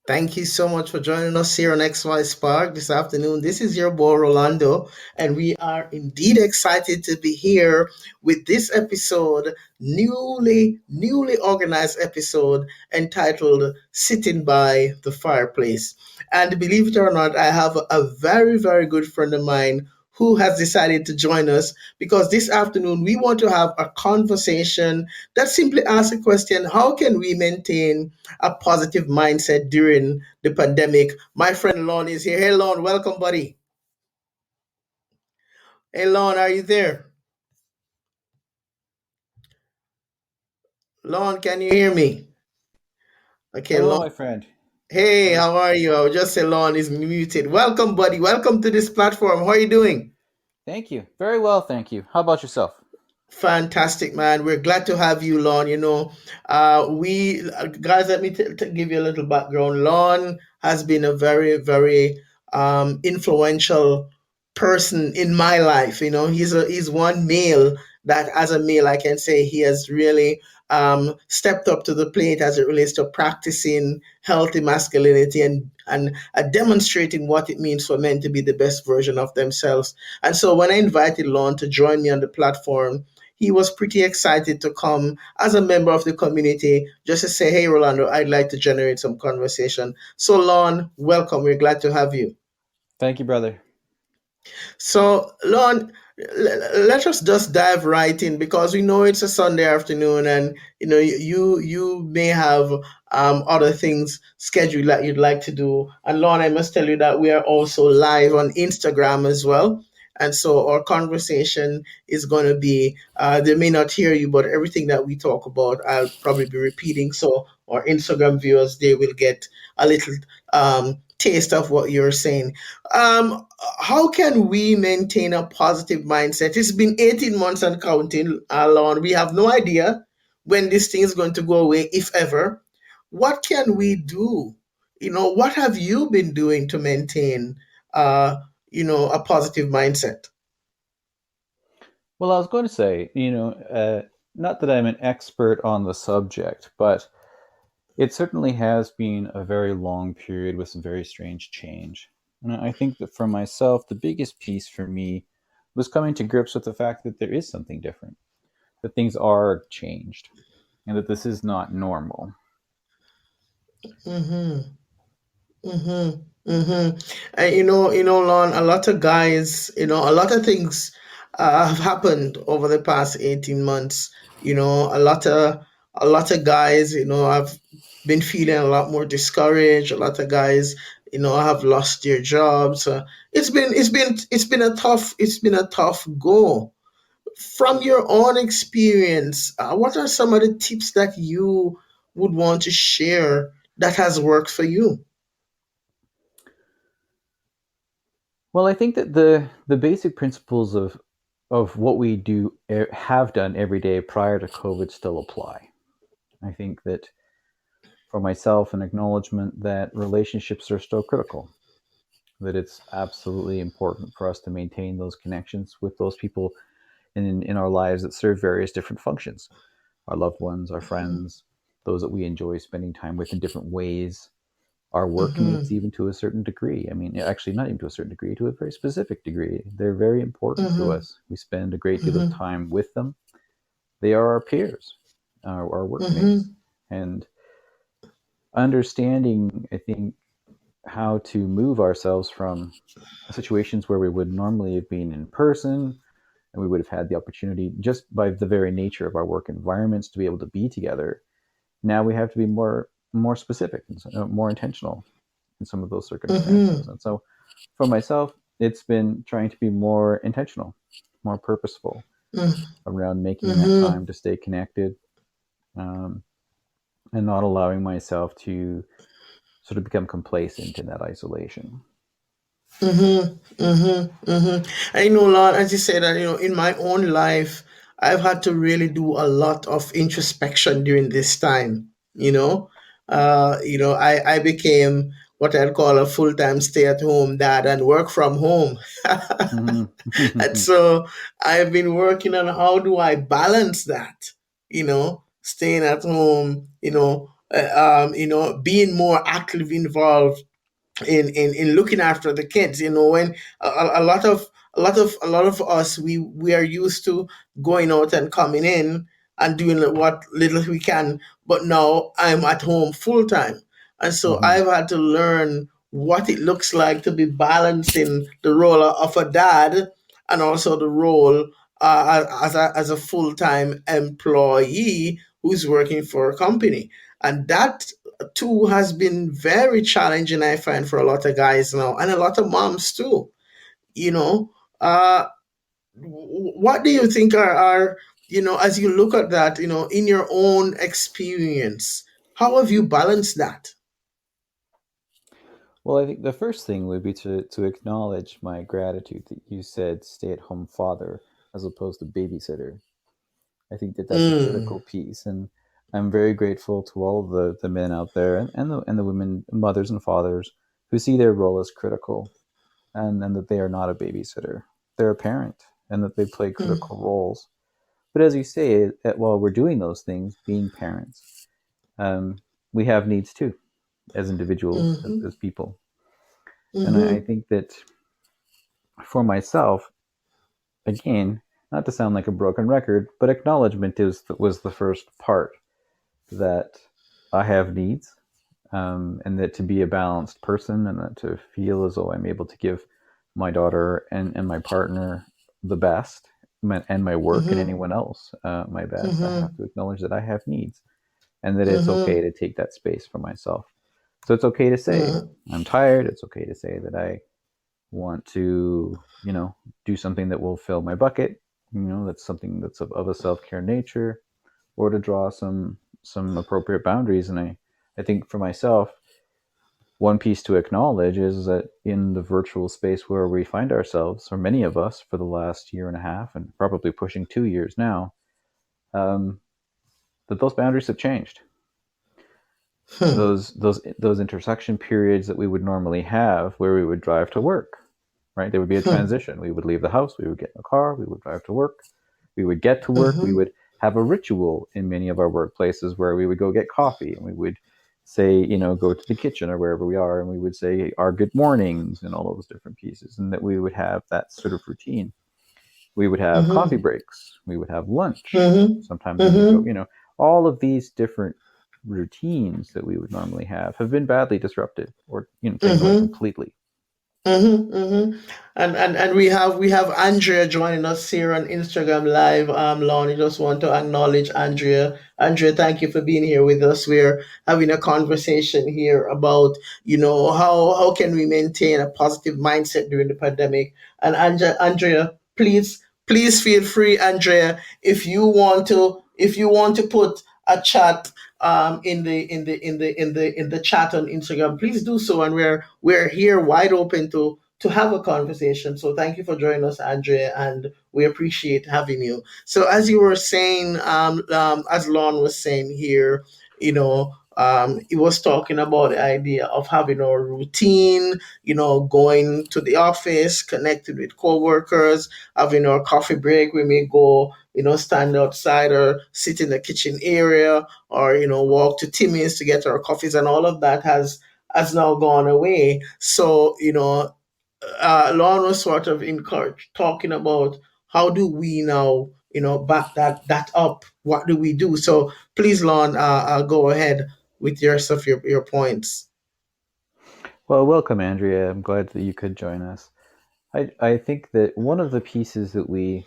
Thank you so much for joining us here on XY Spark this afternoon. This is your boy Rolando, and we are indeed excited to be here with this episode, newly organized episode entitled Sitting by the Fireplace. And believe it or not, I have a very good friend of mine who has decided to join us because this afternoon we want to have a conversation that simply asks a question: how can we maintain a positive mindset during the pandemic? My friend Lon is here. Hey, Lon, welcome, buddy. Hey, Lon, are you there? Lon, can you hear me? Okay, Hello, Lon. my friend. Hey, How are you? how are you? I will just say Lon is muted. Welcome, buddy. Welcome to this platform. How are you doing? Thank you. Very well, thank you. How about yourself? Fantastic, man. We're glad to have you, Lon. We guys, let me give you a little background. Lon has been a very influential person in my life. He's one male that, as a male, I can say he has really stepped up to the plate as it relates to practicing healthy masculinity and demonstrating what it means for men to be the best version of themselves. And so, when I invited Lon to join me on the platform, he was pretty excited to come as a member of the community just to say, hey, Rolando, I'd like to generate some conversation. So, Lon, welcome. We're glad to have you. Thank you, brother. So, Lon, let us just dive right in because we know it's a Sunday afternoon, and you may have other things scheduled that you'd like to do. And Lon, I must tell you that we are also live on Instagram as well. And so our conversation is going to be, they may not hear you, but everything that we talk about, I'll probably be repeating. So our Instagram viewers, they will get a little taste of what you're saying. How can we maintain a positive mindset? It's been 18 months and counting, Alon. We have no idea when this thing is going to go away, if ever. What can we do? What have you been doing to maintain, a positive mindset? Well, I was going to say, not that I'm an expert on the subject, but it certainly has been a very long period with some very strange change. And I think that for myself, the biggest piece for me was coming to grips with the fact that there is something different, that things are changed, and that this is not normal. Mm-hmm. Mm-hmm. Mm-hmm. And Lon, a lot of guys, a lot of things have happened over the past 18 months. A lot of guys, have been feeling a lot more discouraged. A lot of guys, have lost their jobs. It's been a tough go. From your own experience, what are some of the tips that you would want to share that has worked for you? Well, I think that the basic principles of what we do have done every day prior to COVID still apply. I think that for myself, an acknowledgement that relationships are still critical, that it's absolutely important for us to maintain those connections with those people in our lives that serve various different functions, our loved ones, our friends, those that we enjoy spending time with in different ways, our workmates, Mm-hmm. even to a certain degree. I mean, actually, not even to a certain degree, to a very specific degree. They're very important to Mm-hmm. us. We spend a great deal of Mm-hmm. time with them. They are our peers, our workmates. Mm-hmm. And understanding, I think, how to move ourselves from situations where we would normally have been in person and we would have had the opportunity just by the very nature of our work environments to be able to be together. Now we have to be more specific and more intentional in some of those circumstances. Mm-hmm. And so for myself, it's been trying to be more intentional, more purposeful around making that Mm-hmm. time to stay connected, um, and not allowing myself to sort of become complacent in that isolation. Mm-hmm. Mm-hmm. Mm-hmm. I know, Lord, as you say that, in my own life, I've had to really do a lot of introspection during this time. I became what I'd call a full-time stay-at-home dad and work from home. And Mm-hmm. so I've been working on how do I balance that, staying at home, being more actively involved in looking after the kids. When a lot of a lot of us, we are used to going out and coming in and doing what little we can, but now I'm at home full time, and so Hmm. I've had to learn what it looks like to be balancing the role of a dad and also the role as a full-time employee who's working for a company. And that too has been very challenging, I find, for a lot of guys now and a lot of moms too. You know, uh, what do you think are, as you look at that, in your own experience, how have you balanced that? Well, I think the first thing would be to acknowledge my gratitude that you said stay at home father as opposed to babysitter. I think that that's a Mm, critical piece, and I'm very grateful to all of the men out there and the women, mothers and fathers who see their role as critical, and that they are not a babysitter. They're a parent, and that they play mm, critical roles. But as you say, while we're doing those things, being parents, um, we have needs too, as individuals, mm-hmm, as people. And I mm-hmm, think that for myself, again, not to sound like a broken record, but acknowledgement was the first part, that I have needs, and that to be a balanced person, and that to feel as though I'm able to give my daughter and my partner the best, and my work and mm-hmm, anyone else my best, I have mm-hmm, to acknowledge that I have needs, and that it's okay mm-hmm, to take that space for myself. So it's okay to say mm-hmm, I'm tired. It's okay to say that I want to, do something that will fill my bucket. That's something that's of a self care nature, or to draw some appropriate boundaries. And I think for myself, one piece to acknowledge is that in the virtual space where we find ourselves, or many of us, for the last year and a half, and probably pushing 2 years now, um, that those boundaries have changed. hmm, Those intersection periods that we would normally have, where we would drive to work, right? There would be a hmm, transition. We would leave the house, we would get in a car, we would drive to work, we would get to work, we mm-hmm, would have a ritual in many of our workplaces where we would go get coffee, and we would say, go to the kitchen or wherever we are, and we would say our good mornings and all those different pieces, and that we would have that sort of routine. We would have coffee mm-hmm, breaks, we would have lunch, mm-hmm, sometimes we would go, mm-hmm. all of these different routines that we would normally have been badly disrupted, or taken away Mm-hmm. completely. Mm-hmm, mm-hmm. And we have Andrea joining us here on Instagram Live. Lon, I just want to acknowledge Andrea. Andrea, thank you for being here with us. We're having a conversation here about, how can we maintain a positive mindset during the pandemic. And Andrea, please feel free, Andrea, if you want to put a chat in the chat on Instagram, please do so, and we're here wide open to have a conversation. So thank you for joining us, Andrea, and we appreciate having you. So as you were saying, as Lon was saying here, he was talking about the idea of having a routine, going to the office, connected with coworkers, having our coffee break. We may go, stand outside or sit in the kitchen area, or walk to Timmy's to get our coffees, and all of that has now gone away. So Lorne was sort of encouraged talking about how do we now back that up. What do we do? So please, Lorne, go ahead with your stuff, your points. Well, welcome, Andrea. I'm glad that you could join us. I think that one of the pieces that we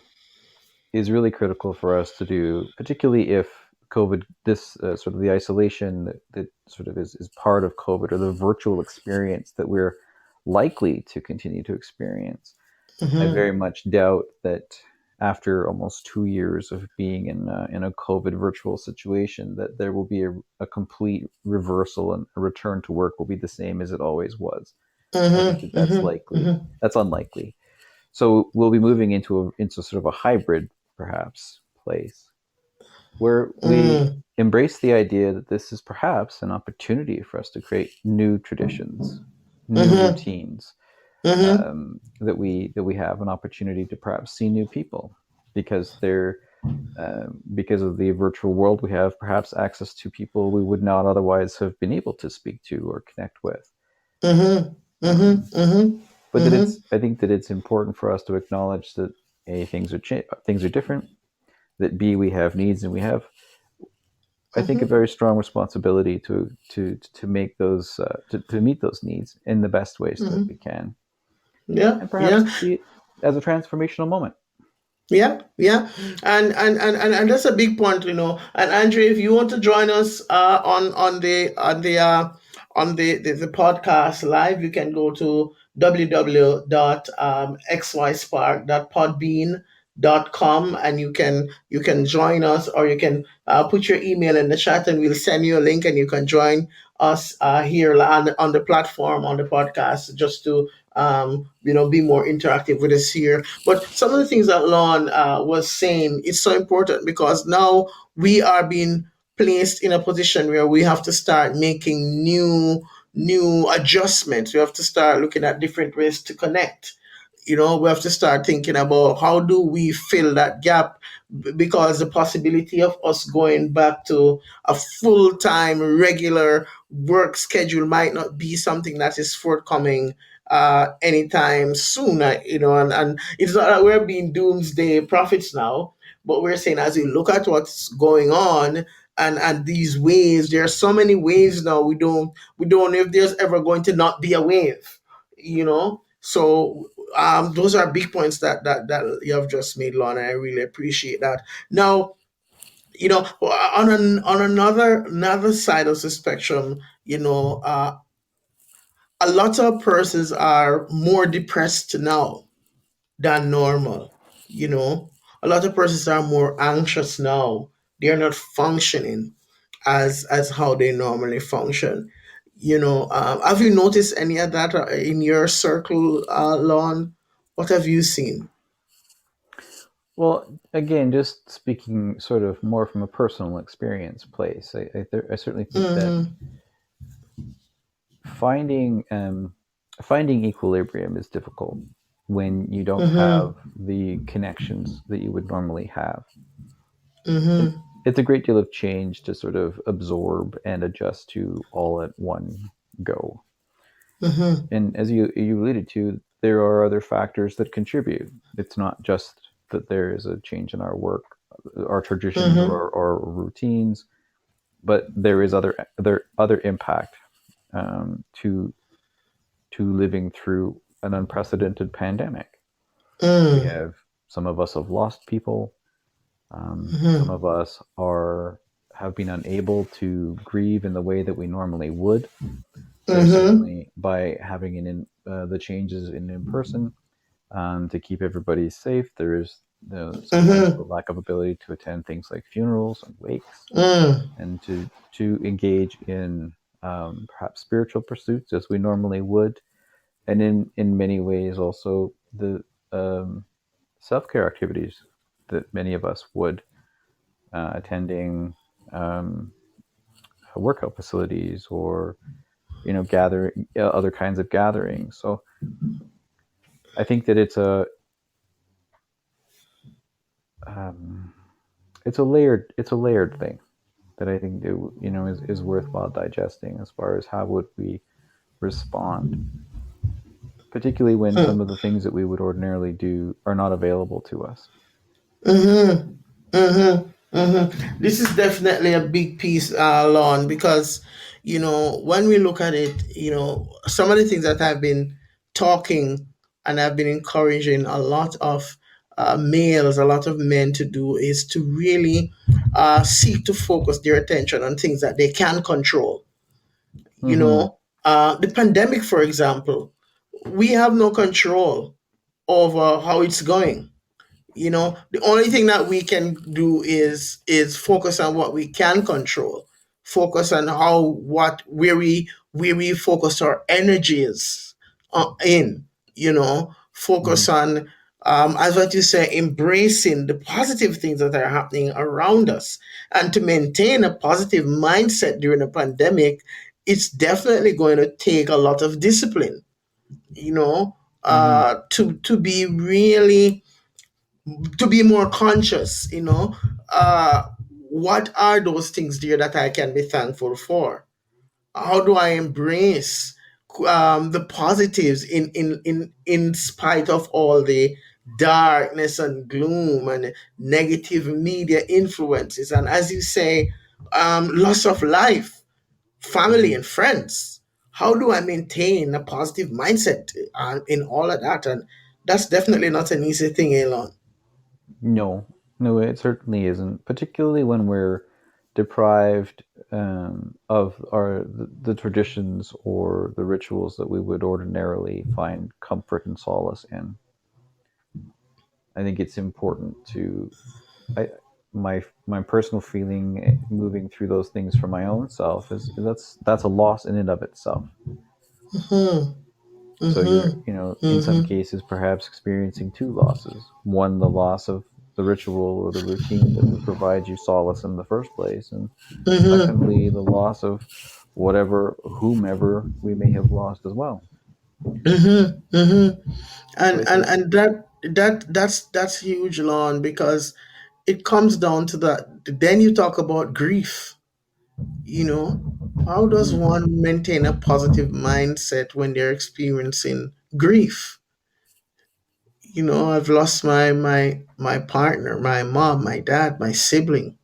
is really critical for us to do, particularly if COVID, this sort of the isolation that sort of is part of COVID, or the virtual experience that we're likely to continue to experience. I Mm-hmm, very much doubt that after almost 2 years of being in a COVID virtual situation, that there will be a complete reversal, and a return to work will be the same as it always was. I think that mm-hmm, mm-hmm, mm-hmm, that's unlikely. So we'll be moving into sort of a hybrid, perhaps, place where we mm, embrace the idea that this is perhaps an opportunity for us to create new traditions, new mm-hmm, routines, mm-hmm, that we have an opportunity to perhaps see new people, because they're Because of the virtual world, we have perhaps access to people we would not otherwise have been able to speak to or connect with. Mm-hmm. Mm-hmm. Um, Mm-hmm. but that Mm-hmm. it's, I think that it's important for us to acknowledge that a things are different. That b we have needs, and we have, I think, a Mm-hmm. very strong responsibility to make those to meet those needs in the best ways that we Mm-hmm. can, Yeah. and Yeah. perhaps see it as a transformational moment. Yeah, yeah, and that's a big point, you know. And Andre, if you want to join us on the podcast live, you can go to www.xyspark.podbean.com, and you can join us, or you can put your email in the chat, and we'll send you a link, and you can join us here on the platform on the podcast, just to be more interactive with us here. But some of the things that Lon was saying is so important, because now we are being placed in a position where we have to start making new adjustments. We have to start looking at different ways to connect. We have to start thinking about how do we fill that gap, because the possibility of us going back to a full-time regular work schedule might not be something that is forthcoming anytime soon. And it's not that we're being doomsday prophets now, but we're saying, as we look at what's going on, and these waves, there are so many waves now. We don't know if there's ever going to not be a wave. So those are big points that you have just made, Lorna. I really appreciate that. Now, on another side of the spectrum, a lot of persons are more depressed now than normal. You know, a lot of persons are more anxious now. They are not functioning as how they normally function. Have you noticed any of that in your circle, Lon? What have you seen? Well, again, just speaking sort of more from a personal experience place, I certainly think that Mm-hmm. finding finding equilibrium is difficult when you don't have Mm-hmm. the connections that you would normally have. It, Mm-hmm. it's a great deal of change to sort of absorb and adjust to all at one go. Mm-hmm. And as you alluded to, there are other factors that contribute. It's not just that there is a change in our work, our traditions, or Mm-hmm. our routines, but there is other impact to living through an unprecedented pandemic. We Mm. have, some of us have lost people. Some Mm-hmm. of us are have been unable to grieve in the way that we normally would. There's Mm-hmm. certainly, by having the changes in person, to keep everybody safe. There is sometimes the Mm-hmm. lack of ability to attend things like funerals and wakes, Mm. and to engage in perhaps spiritual pursuits as we normally would, and in many ways also the um, self care activities that many of us would, attending um, workout facilities, or gather other kinds of gatherings. So I think that um, it's a layered thing that I think that, is worthwhile digesting, as far as how would we respond, particularly when some of the things that we would ordinarily do are not available to us. Mm-hmm. Mm-hmm. Mm-hmm. This is definitely a big piece, Lon, because when we look at it, some of the things that I've been talking and I've been encouraging a lot of males, a lot of men to do, is to really seek to focus their attention on things that they can control. Mm-hmm. The pandemic, for example, we have no control over how it's going. The only thing that we can do is focus on what we can control, focus on how what where we focus our energies in, Mm-hmm. focus on, as what you say, embracing the positive things that are happening around us. And to maintain a positive mindset during a pandemic, it's definitely going to take a lot of discipline, Mm-hmm. to be really to be more conscious, uh, what are those things there that I can be thankful for? How do I embrace the positives in spite of all the darkness and gloom and negative media influences? And as you say, loss of life, family, Hmm. and friends. How do I maintain a positive mindset in all of that? And that's definitely not an easy thing, Elon. No, no, it certainly isn't. Particularly when we're deprived of the traditions or the rituals that we would ordinarily find comfort and solace in. I think it's important to I my personal feeling moving through those things for my own self is that's a loss in and of itself. Mm-hmm. So you're, Mm-hmm. in some Mm-hmm. cases, perhaps experiencing two losses. One, the loss of the ritual or the routine that would provide you solace in the first place. And Mm-hmm. secondly, the loss of whatever, whomever we may have lost as well. Mm-hmm. Mm-hmm. So and I and think, and that's huge, Lon, because it comes down to that. Then you talk about grief. you know how does mhm, one maintain a positive mindset when they're experiencing grief? I've lost my partner, my mom, my dad, my sibling.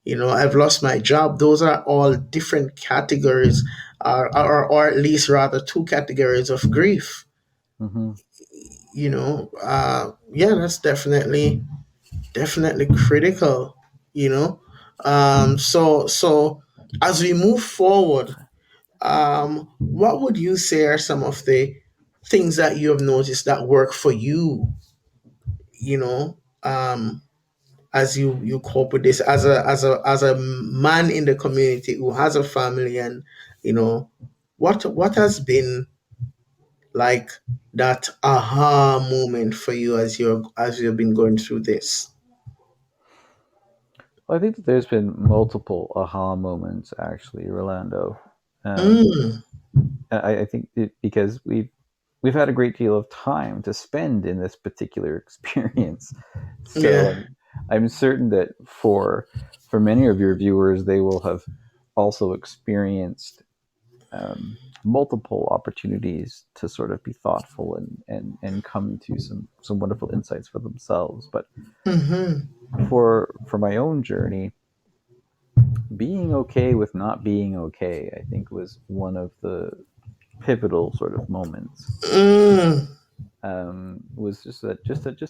I've lost my job. Those are all different categories, or at least rather two categories of grief. mhm. Yeah, that's definitely critical. you know so as we move forward, what would you say are some of the things that you have noticed that work for you, you know as you cope with this as a man in the community who has a family, and what has been like that aha moment for you as you've been going through this? Well, I think that there's been multiple aha moments, actually, Rolando. Um, Mm, I think because we've had a great deal of time to spend in this particular experience. So yeah. I'm certain that for many of your viewers, they will have also experienced multiple opportunities to sort of be thoughtful and come to some wonderful insights for themselves. But Mm-hmm. for my own journey, being okay with not being okay, I think was one of the pivotal sort of moments. Mm, Was just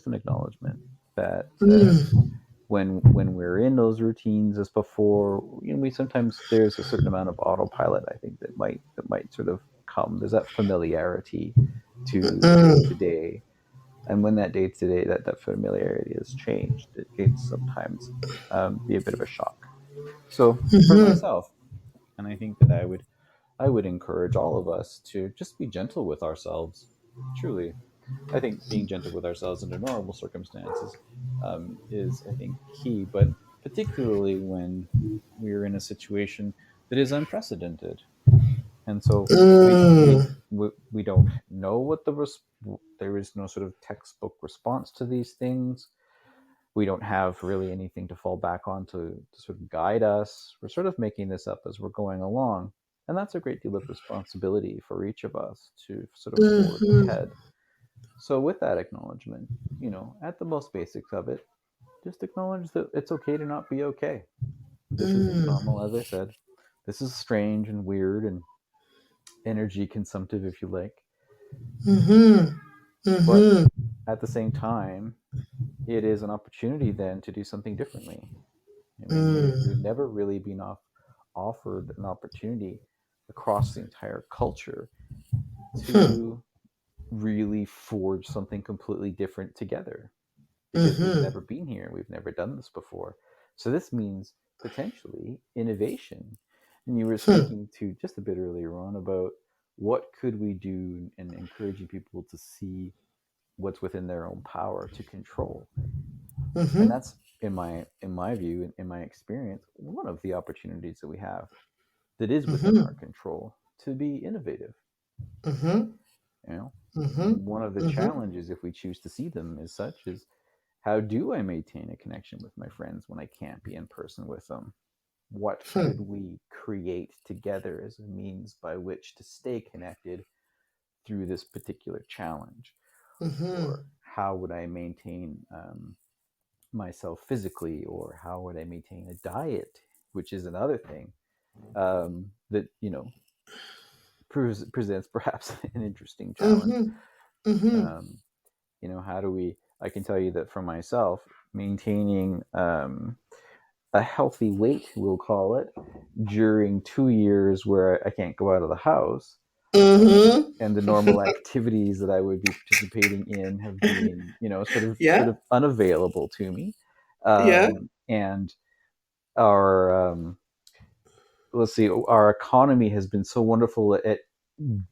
an acknowledgement that mm, when we're in those routines as before, we sometimes there's a certain amount of autopilot. I think that might sort of come. There's that familiarity to the day to mm, day, and when that day to day that familiarity has changed, it can sometimes be a bit of a shock. So for mm-hmm. myself, and I think that I would encourage all of us to just be gentle with ourselves. Truly, I think being gentle with ourselves under normal circumstances is, I think, key. But particularly when we're in a situation that is unprecedented, and so Mm, we don't know what there is no sort of textbook response to these things. We don't have really anything to fall back on to sort of guide us. We're sort of making this up as we're going along. And that's a great deal of responsibility for each of us to sort of forge mm-hmm. ahead. So, with that acknowledgement, at the most basics of it, just acknowledge that it's okay to not be okay. This isn't Mm, normal, as I said. This is strange and weird and energy consumptive, if you like. mm-hmm. But Mm-hmm. at the same time, it is an opportunity then to do something differently. I mean, we've Mm, never really been offered an opportunity across the entire culture hmm, to really forge something completely different together because we've mm-hmm. never been here. We've never done this before. So this means potentially innovation. And you were Hmm, speaking to just a bit earlier on about what could we do and encouraging people to see what's within their own power to control. And mm-hmm. that's in my view and in my experience one of the opportunities that we have that is within our Mm-hmm. control to be innovative. Mm-hmm. you know Mm-hmm. One of the Mm-hmm. challenges, if we choose to see them as such, is how do I maintain a connection with my friends when I can't be in person with them? What could Hmm. we create together as a means by which to stay connected through this particular challenge? Or Hmm. how would I maintain myself physically? Or how would I maintain a diet, which is another thing that, presents perhaps an interesting challenge. Hmm. Hmm. Um, how do we? I can tell you that for myself, maintaining a healthy weight, we'll call it, during 2 years where I can't go out of the house, Hmm. and the normal activities that I would be participating in have been, sort Yeah. of unavailable to me, Yeah. and our let's see, our economy has been so wonderful at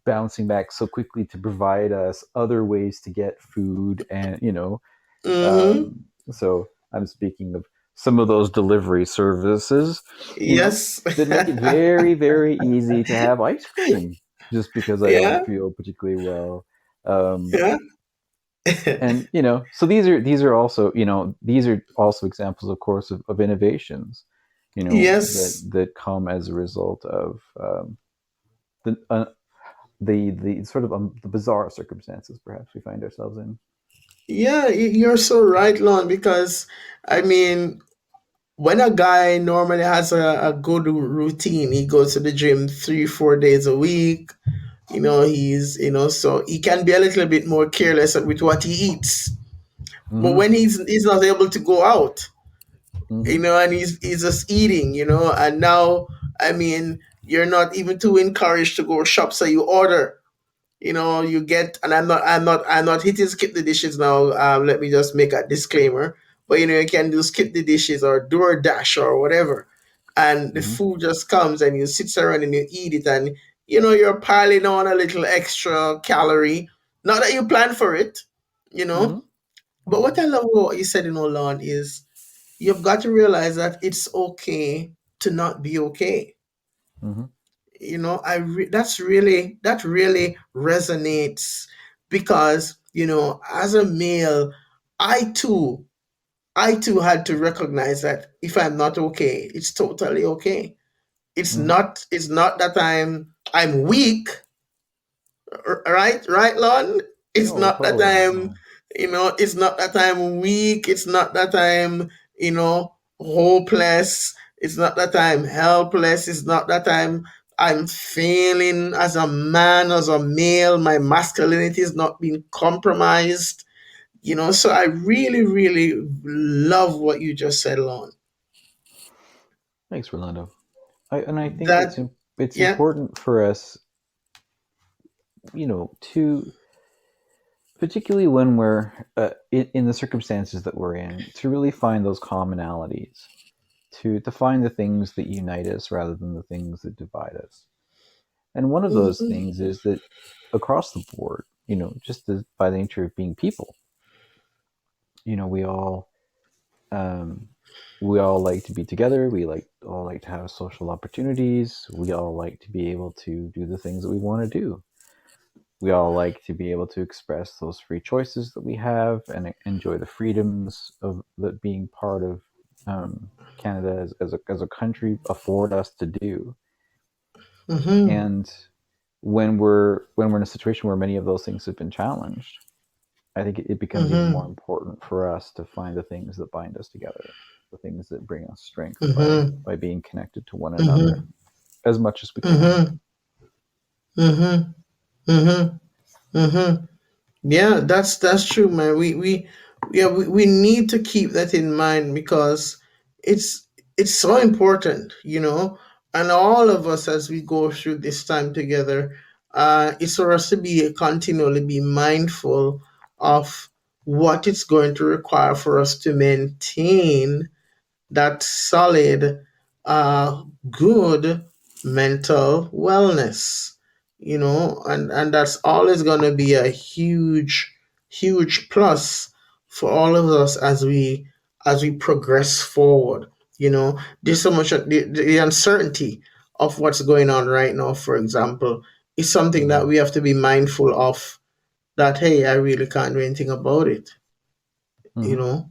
bouncing back so quickly to provide us other ways to get food, and Hmm. um, so I'm speaking of some of those delivery services, you know, Yes. that make it very, very easy to have ice cream just because I don't Yeah. feel particularly well. Um, Yeah. and so these are also examples, of course, of innovations, that Yes. come as a result of the the sort of the bizarre circumstances perhaps we find ourselves in. Yeah, you're so right, Lon, because I mean, when a guy normally has a good routine, he goes to the gym 3, 4 days a week. So he can be a little bit more careless with what he eats. But Mm-hmm. when he's not able to go out, Mm-hmm. and he's just eating, and now, I mean, you're not even too encouraged to go shop, so you order. You get, and I'm not hitting skip the dishes now. Let me just make a disclaimer. But you can do skip the dishes or DoorDash or whatever, and the Mm-hmm. food just comes and you sit around and you eat it, and you're piling on a little extra calorie. Not that you plan for it, you know. Mm-hmm. But what I love about what you said in Olan is you've got to realize that it's okay to not be okay. Mm-hmm. That really resonates, because as a male, i too I too had to recognize that if I'm not okay, it's totally okay. Mm-hmm. It's not that I'm weak. Right, Lon. It's Oh, not that totally. I'm weak. It's not that I'm hopeless. It's not that I'm helpless. It's not that I'm failing as a man, as a male. My masculinity is not being compromised. So I really, really love what you just said, Lon. Thanks, Rolando. I think That it's Yeah. important for us, to, particularly when we're in the circumstances that we're in, to really find those commonalities, to find the things that unite us rather than the things that divide us. And one of those Mhm. things is that across the board, just by the nature of being people, we all um, we all like to be together. We all like to have social opportunities. We all like to be able to do the things that we want to do. We all like to be able to express those free choices that we have and enjoy the freedoms of that being part of Canada as a country afford us to do. Mhm. And when we're in a situation where many of those things have been challenged, I think it becomes even more Mhm. important for us to find the things that bind us together, the things that bring us strength Mhm. by being connected to one another Mhm. as much as we can. Mhm. Mhm. Mhm. Mhm. Yeah, that's true, man. We need to keep that in mind, because it's it's so important, and all of us, as we go through this time together, it's for us to be continually be mindful of what it's going to require for us to maintain that solid, good mental wellness, and that's always going to be a huge, huge plus for all of us as we progress forward. There's so much of the uncertainty of what's going on right now, for example, is something that Mm-hmm. we have to be mindful of, that hey, I really can't do anything about it you Mm-hmm. know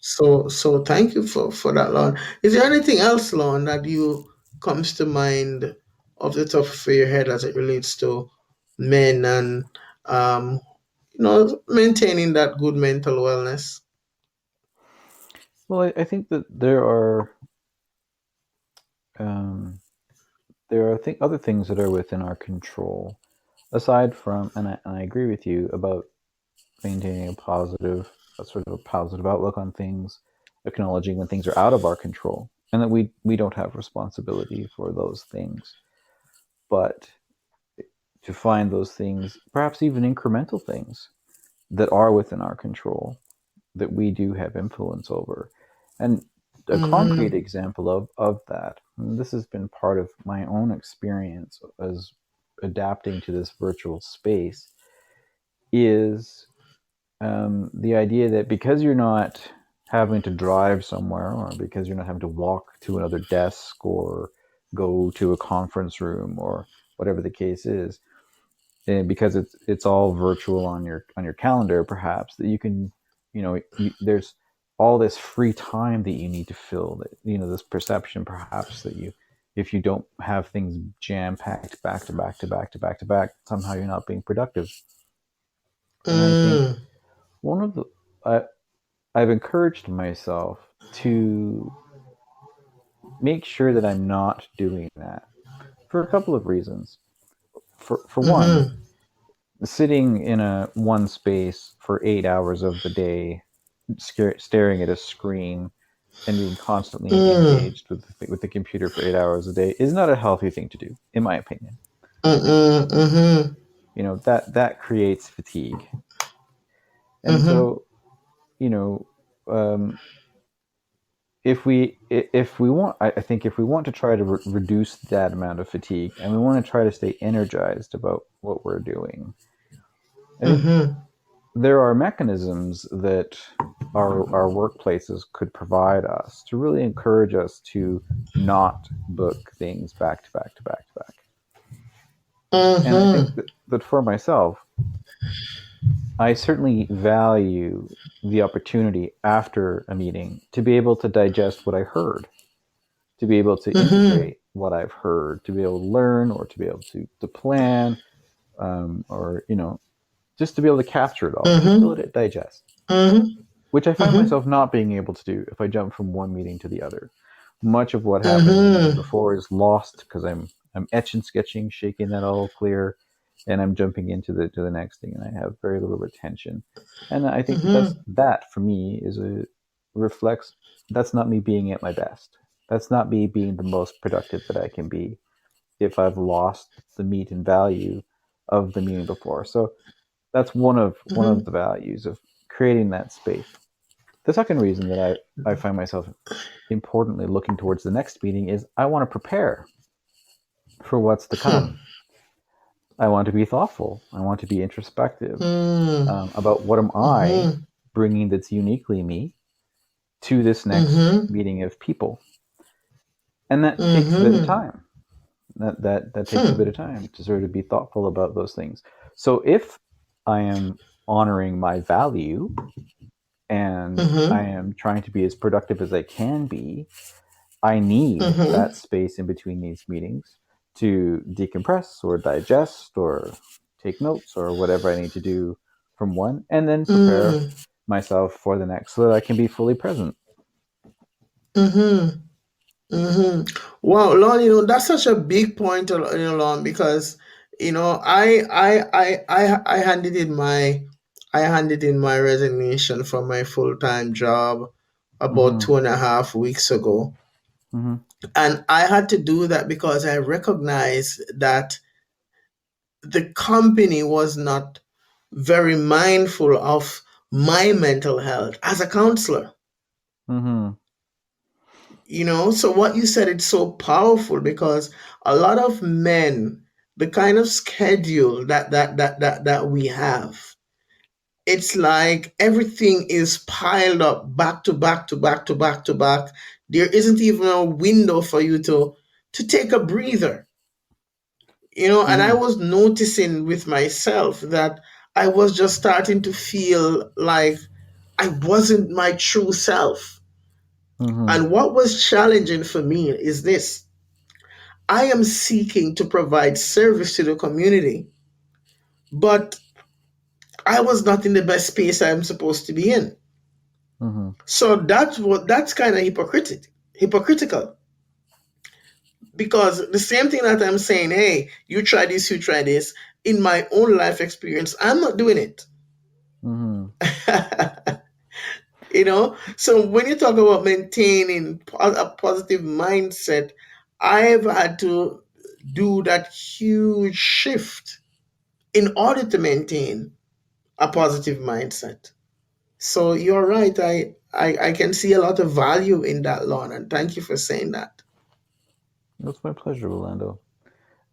So thank you for that, Lon. Is there anything else, Lon, that you comes to mind off the top of your head as it relates to men and um, maintaining that good mental wellness? Well, I think that um, there are other things that are within our control, aside from, and I agree with you about maintaining a sort of a positive outlook on things, acknowledging when things are out of our control, and that we don't have responsibility for those things. But to find those things, perhaps even incremental things that are within our control, that we do have influence over. And a concrete Mm-hmm. example of that, and this has been part of my own experience as adapting to this virtual space, is the idea that because you're not having to drive somewhere, or because you're not having to walk to another desk or go to a conference room or whatever the case is, and because it's all virtual on your calendar, perhaps that you can, there's all this free time that you need to fill, that this perception perhaps that you, if you don't have things jam packed back to back to back to back to back, somehow you're not being productive. And I think Mm, one of the I, I've encouraged myself to make sure that I'm not doing that for a couple of reasons. For one, mm-hmm. sitting in a one space for 8 hours of the day, staring at a screen and being constantly Mm, engaged with the computer for 8 hours a day is not a healthy thing to do, in my opinion. mm-mm, mm-hmm. That creates fatigue, and Mm-hmm. so you know um, if we want, I think if we want to try to reduce that amount of fatigue, and we want to try to stay energized about what we're doing, I think Mm-hmm. there are mechanisms that our workplaces could provide us to really encourage us to not book things back to back to back to back. And I think Mm-hmm. that for myself, I certainly value the opportunity after a meeting to be able to digest what I heard, to be able to Mm-hmm. integrate what I've heard, to be able to learn, or to be able to plan, or just to be able to capture it all, just to Mm-hmm. let it digest, Mm-hmm. which I find Mm-hmm. myself not being able to do if I jump from one meeting to the other. Much of what happened the meeting Mm-hmm. before is lost because I'm etching, sketching, shaking that all clear, and I'm jumping into the next thing, and I have very little retention. And I think Mm-hmm. that for me is a reflects, that's not me being at my best. That's not me being the most productive that I can be if I've lost the meat and value of the meeting before. So that's one of Mm-hmm. the values of creating that space. The second reason that I find myself importantly looking towards the next meeting is I want to prepare for what's to come. I want to be thoughtful. I want to be introspective about what am I Mm-hmm. bringing that's uniquely me to this next Mm-hmm. meeting of people, and that takes a bit of Mm-hmm. time. That takes a bit of time to sort of be thoughtful about those things. So if I am honoring my value and I Mm-hmm. am trying to be as productive as I can be, I need Mm-hmm. that space in between these meetings to decompress or digest or take notes or whatever I need to do from one, and then prepare Mm-hmm. myself for the next so that I can be fully present. Mm-hmm. Mm-hmm. Wow, Lon, that's such a big point, Lon, because I handed in my resignation from my full-time job about Mm-hmm. 2.5 weeks ago. Mm-hmm. And I had to do that because I recognized that the company was not very mindful of my mental health as a counselor. Mm-hmm. So what you said, it's so powerful because a lot of men, the kind of schedule that we have, it's like everything is piled up back to back to back to back to back. There isn't even a window for you to take a breather. And I Mm-hmm. was noticing with myself that I was just starting to feel like I wasn't my true self. Mm-hmm. And what was challenging for me is this: I am seeking to provide service to the community, but I was not in the best space I'm supposed to be in. Mm-hmm. So that's kind of hypocritical, because the same thing that I'm saying, hey, you try this, you try this, in my own life experience, I'm not doing it. Mm-hmm. So when you talk about maintaining a positive mindset, I've had to do that huge shift in order to maintain a positive mindset. So you're right. I can see a lot of value in that, Lon, and thank you for saying that. It's my pleasure, Rolando.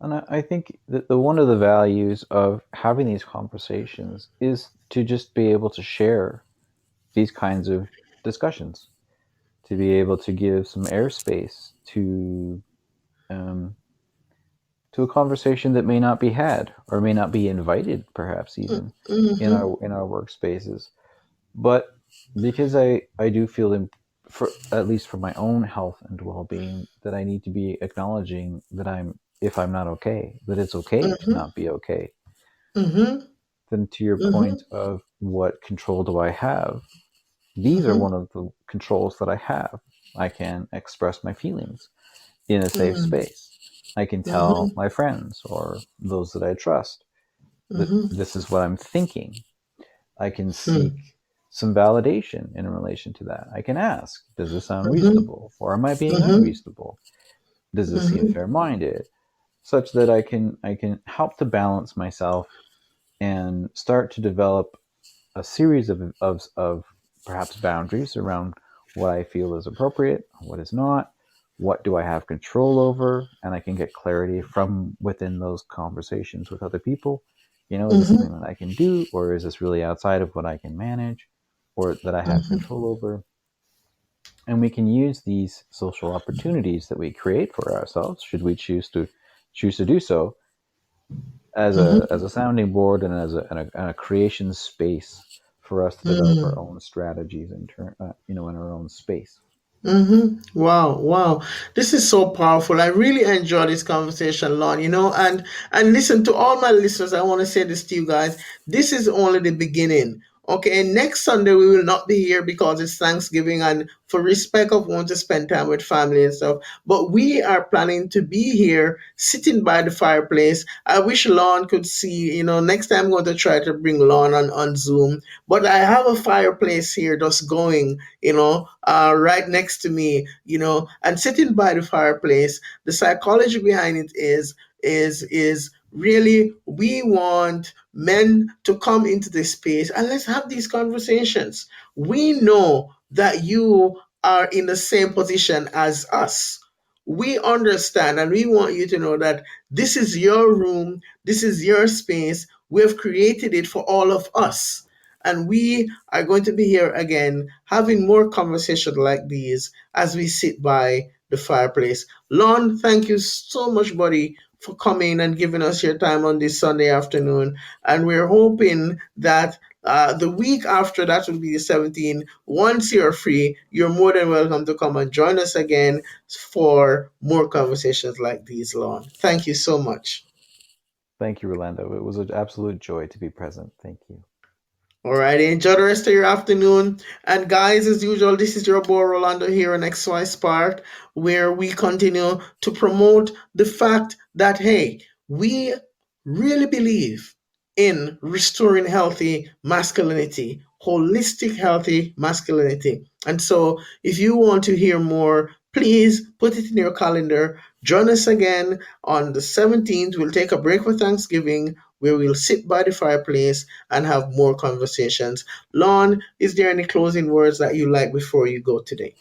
And I think that the one of the values of having these conversations is to just be able to share these kinds of discussions, to be able to give some airspace um, to a conversation that may not be had or may not be invited, perhaps even Mm-hmm, in our workspaces. But because I do feel for at least for my own health and well-being, that I need to be acknowledging that if I'm not okay, that it's okay to mm-hmm, not be okay. mm-hmm, Then to your mm-hmm, point of what control do I have, these are mm-hmm, one of the controls that I have. I can express my feelings in a safe mm-hmm, space. I can tell mm-hmm, my friends or those that I trust that mm-hmm, this is what I'm thinking. I can seek mm-hmm, some validation in relation to that. I can ask, does this sound mm-hmm, reasonable? Or am I being mm-hmm, unreasonable? Does this seem mm-hmm, fair minded? Such that I can help to balance myself and start to develop a series of perhaps boundaries around what I feel is appropriate, what is not, what do I have control over, and I can get clarity from within those conversations with other people. Is this mm-hmm, something that I can do, or is this really outside of what I can manage, or that I have mm-hmm, control over? And we can use these social opportunities that we create for ourselves, should we choose to do so, mm-hmm, as a sounding board and and a creation space for us to develop our mm-hmm. own strategies in our own space. Mm-hmm. Wow, wow. This is so powerful. I really enjoy this conversation, Lon, and listen to all my listeners. I want to say this to you guys. This is only the beginning. Okay, and next Sunday we will not be here because it's Thanksgiving, and for respect of want to spend time with family and stuff. But we are planning to be here sitting by the fireplace. I wish Lon could see, next time I'm going to try to bring Lon on Zoom. But I have a fireplace here just going, right next to me, and sitting by the fireplace. The psychology behind it is really, we want men to come into this space and let's have these conversations. We know that you are in the same position as us. We understand and we want you to know that this is your room, this is your space. We have created it for all of us. And we are going to be here again having more conversation like these as we sit by the fireplace. Lon, thank you so much, buddy, for coming and giving us your time on this Sunday afternoon. And we're hoping that the week after, that will be the 17th, once you're free, you're more than welcome to come and join us again for more conversations like these, Lon. Thank you so much. Thank you, Rolando. It was an absolute joy to be present. Thank you. All right, enjoy the rest of your afternoon. And guys, as usual, this is your boy Rolando here on XY Spark, where we continue to promote the fact that, hey, we really believe in restoring healthy masculinity, holistic healthy masculinity. And so, if you want to hear more, please put it in your calendar. Join us again on the 17th. We'll take a break for Thanksgiving, where we'll sit by the fireplace and have more conversations. Lon, is there any closing words that you like before you go today?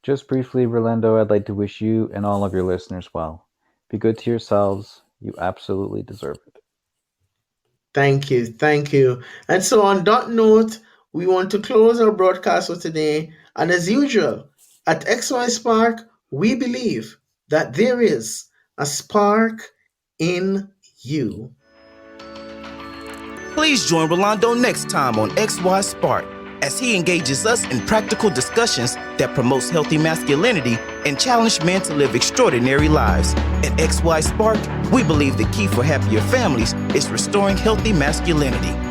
Just briefly, Rolando, I'd like to wish you and all of your listeners well. Be good to yourselves. You absolutely deserve it. Thank you. Thank you. And so, on that note, we want to close our broadcast for today. And as usual, at XY Spark, we believe that there is a spark in you. Please join Rolando next time on XY Spark. as he engages us in practical discussions that promotes healthy masculinity and challenge men to live extraordinary lives. At XY Spark, we believe the key for happier families is restoring healthy masculinity.